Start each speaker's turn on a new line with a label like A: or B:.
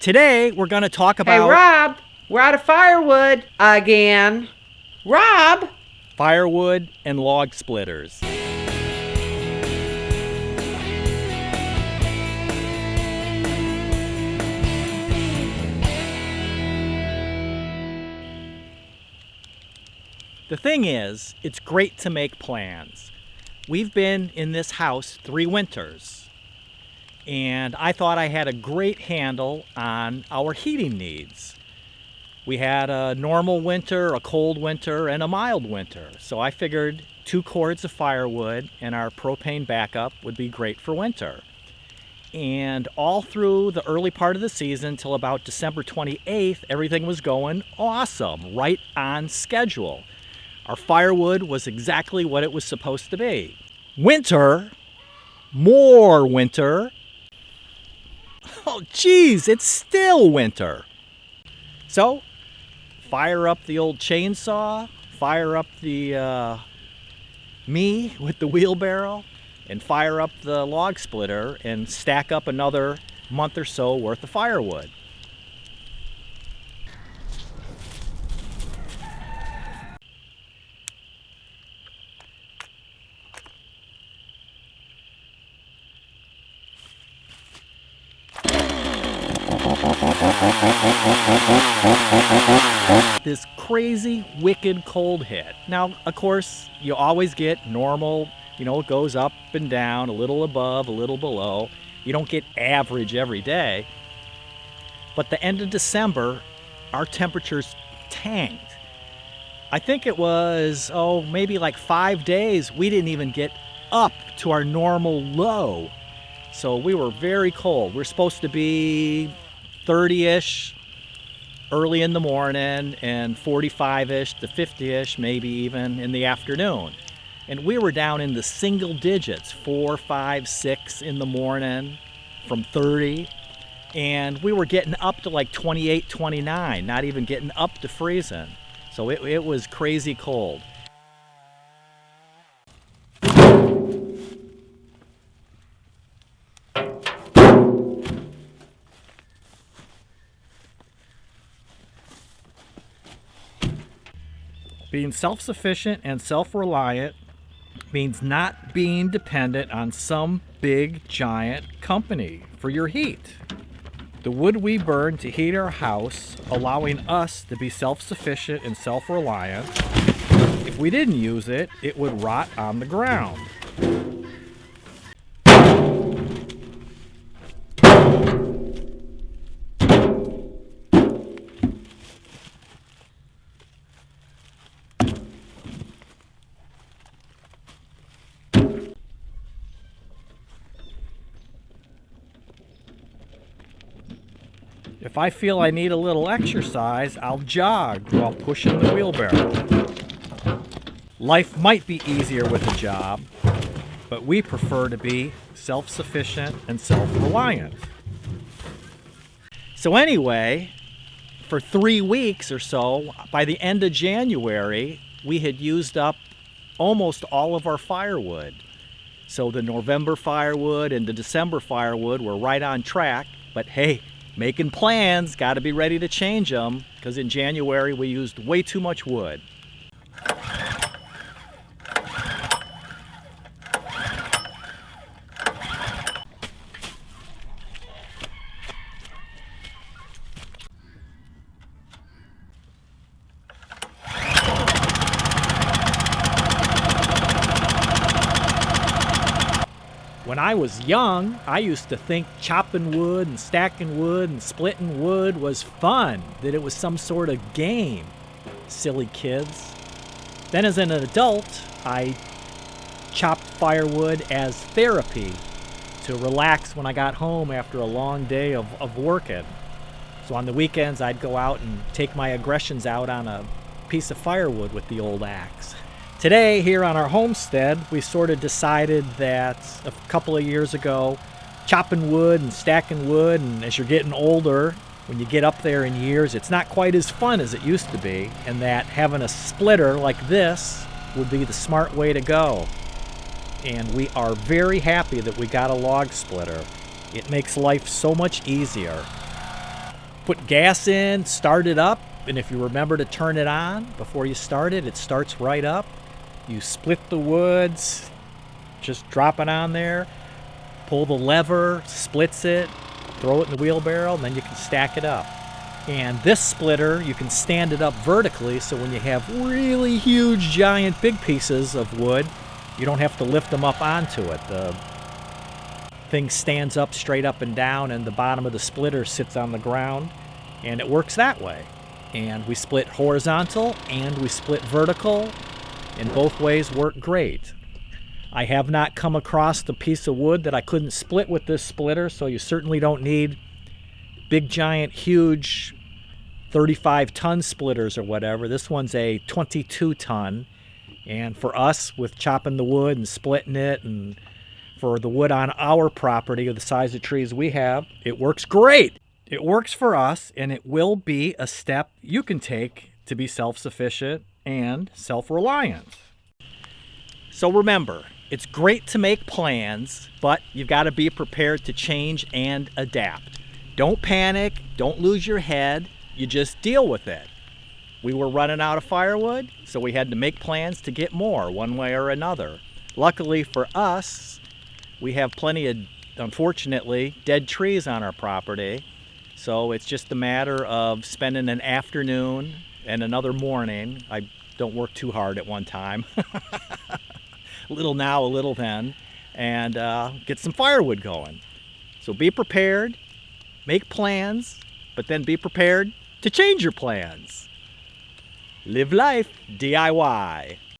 A: Today, we're going to talk about...
B: Hey, Rob, we're out of firewood again. Rob!
A: Firewood and log splitters. The thing is, it's great to make plans. We've been in this house 3 winters. And I thought I had a great handle on our heating needs. We had a normal winter, a cold winter, and a mild winter. So I figured 2 cords of firewood and our propane backup would be great for winter. And all through the early part of the season till about December 28th, everything was going awesome, right on schedule. Our firewood was exactly what it was supposed to be. Winter, more winter. Oh geez, it's still winter. So, fire up the old chainsaw, fire up the me with the wheelbarrow, and fire up the log splitter and stack up another month or so worth of firewood. This crazy, wicked cold hit. Now, of course, you always get normal, it goes up and down, a little above, a little below. You don't get average every day. But the end of December, our temperatures tanked. I think it was, maybe like 5 days, we didn't even get up to our normal low. So we were very cold. We're supposed to be 30-ish early in the morning and 45-ish to 50-ish maybe even in the afternoon. And we were down in the single digits, 4, 5, 6 in the morning from 30. And we were getting up to like 28, 29, not even getting up to freezing. So it was crazy cold. Being self-sufficient and self-reliant means not being dependent on some big giant company for your heat. The wood we burn to heat our house, allowing us to be self-sufficient and self-reliant. If we didn't use it, it would rot on the ground. If I feel I need a little exercise, I'll jog while pushing the wheelbarrow. Life might be easier with a job, but we prefer to be self-sufficient and self-reliant. So anyway, for 3 weeks or so, by the end of January, we had used up almost all of our firewood. So the November firewood and the December firewood were right on track, but hey, making plans, got to be ready to change them, because in January we used way too much wood. When I was young, I used to think chopping wood and stacking wood and splitting wood was fun, that it was some sort of game. Silly kids. Then as an adult, I chopped firewood as therapy to relax when I got home after a long day of working. So on the weekends, I'd go out and take my aggressions out on a piece of firewood with the old axe. Today, here on our homestead, we sort of decided that a couple of years ago, chopping wood and stacking wood, and as you're getting older, when you get up there in years, it's not quite as fun as it used to be, and that having a splitter like this would be the smart way to go. And we are very happy that we got a log splitter. It makes life so much easier. put gas in, start it up, and if you remember to turn it on before you start it, it starts right up. You split the woods, just drop it on there, pull the lever, splits it, throw it in the wheelbarrow, and then you can stack it up. And this splitter, you can stand it up vertically, so when you have really huge, giant, big pieces of wood, you don't have to lift them up onto it. The thing stands up straight up and down, and the bottom of the splitter sits on the ground, and it works that way. And we split horizontal and we split vertical, and both ways work great. I have not come across the piece of wood that I couldn't split with this splitter, so you certainly don't need big, giant, huge 35-ton splitters or whatever. This one's a 22-ton, and for us, with chopping the wood and splitting it, and for the wood on our property of the size of trees we have, it works great. It works for us, and it will be a step you can take to be self-sufficient and self-reliant. So remember, it's great to make plans, but you've got to be prepared to change and adapt. Don't panic, don't lose your head, you just deal with it. We were running out of firewood, so we had to make plans to get more one way or another. Luckily for us, we have plenty of, unfortunately, dead trees on our property, so it's just a matter of spending an afternoon and another morning. I don't work too hard at one time. A little now, a little then, and get some firewood going. So be prepared, make plans, but then be prepared to change your plans. Live life DIY.